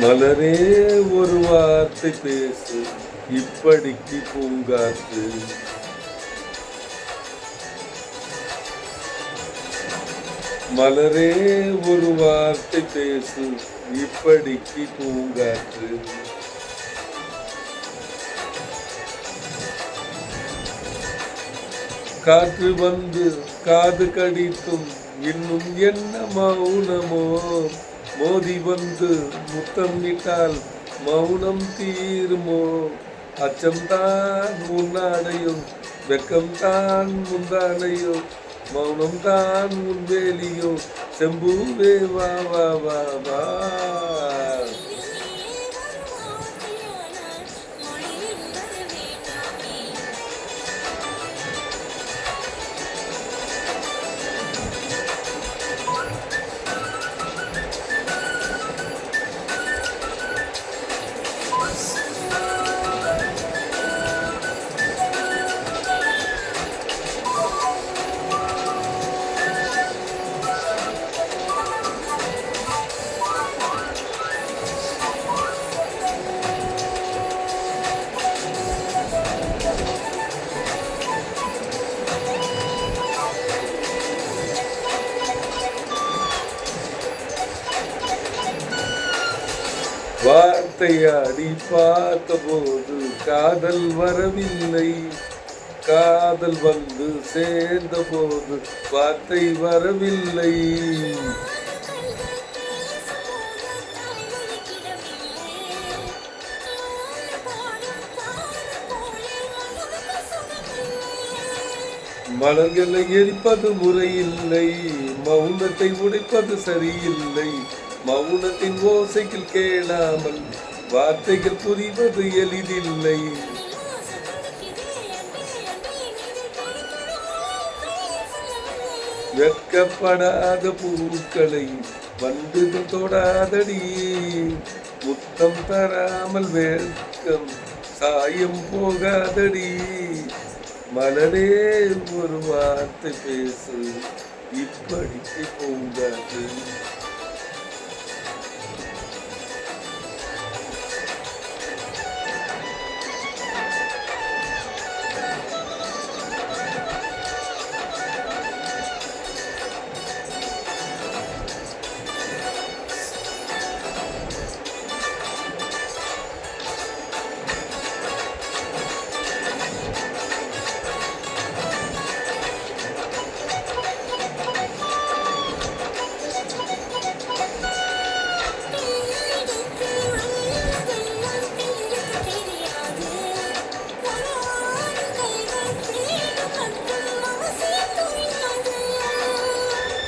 மலரே ஒரு வார்த்தை பேசு, இப்படிக்கு பூங்காற்று. மலரே ஒரு வார்த்தை பேசு, இப்படிக்கு பூங்காற்று. காற்று வந்து காது கடித்தும் இன்னும் என்ன மௌனமோ, மோதி வந்து முத்தமிட்டால் மௌனம் தீருமோ. அச்சம்தான் முன்னாடையோ, வெக்கம்தான் முந்தானையோ, மௌனம்தான் முன்வேலியோ, செம்பூவே வா வா வா வா. வார்த்தையாடி பார்த்த போது காதல் வரவில்லை, காதல் வந்து சேர்ந்த போது வார்த்தை வரவில்லை. மலர்களை எரிப்பது முறையில்லை, மௌனத்தை உடைப்பது சரியில்லை. மௌனத்தின் ஓசைகள் கேளாமல் வார்த்தைகள் புரிவது எளிதில்லை. வெட்கப்படாத பூக்களை வண்டுகள் தொடாதடி, முத்தம் தராமல் வெட்கம் சாயம் போகாதடி. மலரே ஒரு வார்த்தை பேசு, இப்படிக்கு பூங்காற்று.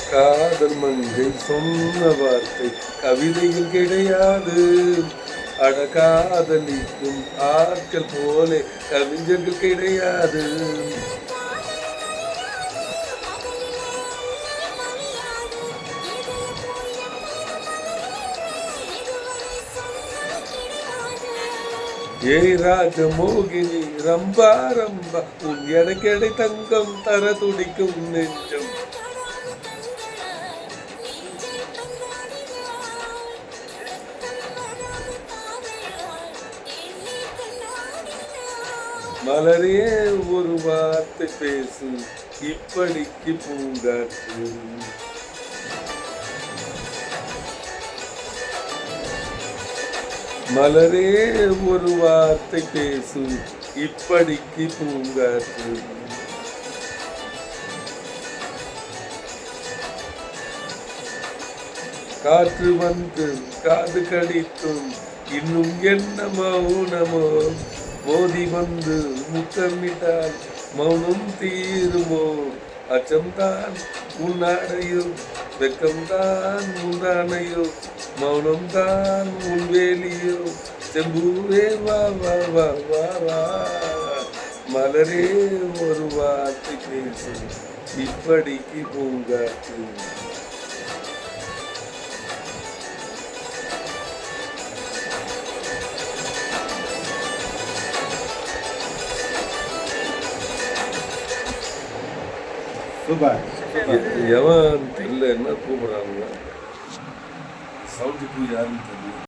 காதல் மங்கை சொன்ன வார்த்தை கவிதையில் கிடையாது. அட காதலிக்கும் ஆட்கள் போல கவிஞர்கள் கிடையாது. ஏய் ராஜமோகினி ரம்பா ரம்பா, உன் எடைக்கெடை தங்கம் தர துடிக்கும் நெஞ்சம். மலரே ஒரு வார்த்தை பேசு, இப்படிக்கு பூங்காற்று. மலரே ஒரு வார்த்தை பேசு, இப்படிக்கு பூங்காற்று. காற்று வந்து காது கடித்தும் இன்னும் என்ன மௌனமோ, மோதி வந்து முத்தமிட்டால் மௌனம் தீருமோ. அச்சம்தான் உன்னாடையோ, வெக்கம்தான் உண்டானையோ, மௌனம்தான் உன்வேலியோ, செம்பூவே வா வா வா வா வா. மலரே ஒரு வார்த்தை பேசு, இப்படிக்கு பூங்காற்று. சூப்பர். எவன் தெரியல என்ன கூப்பிடுறாங்க சவுண்டுக்கு யாருன்னு தெரியல.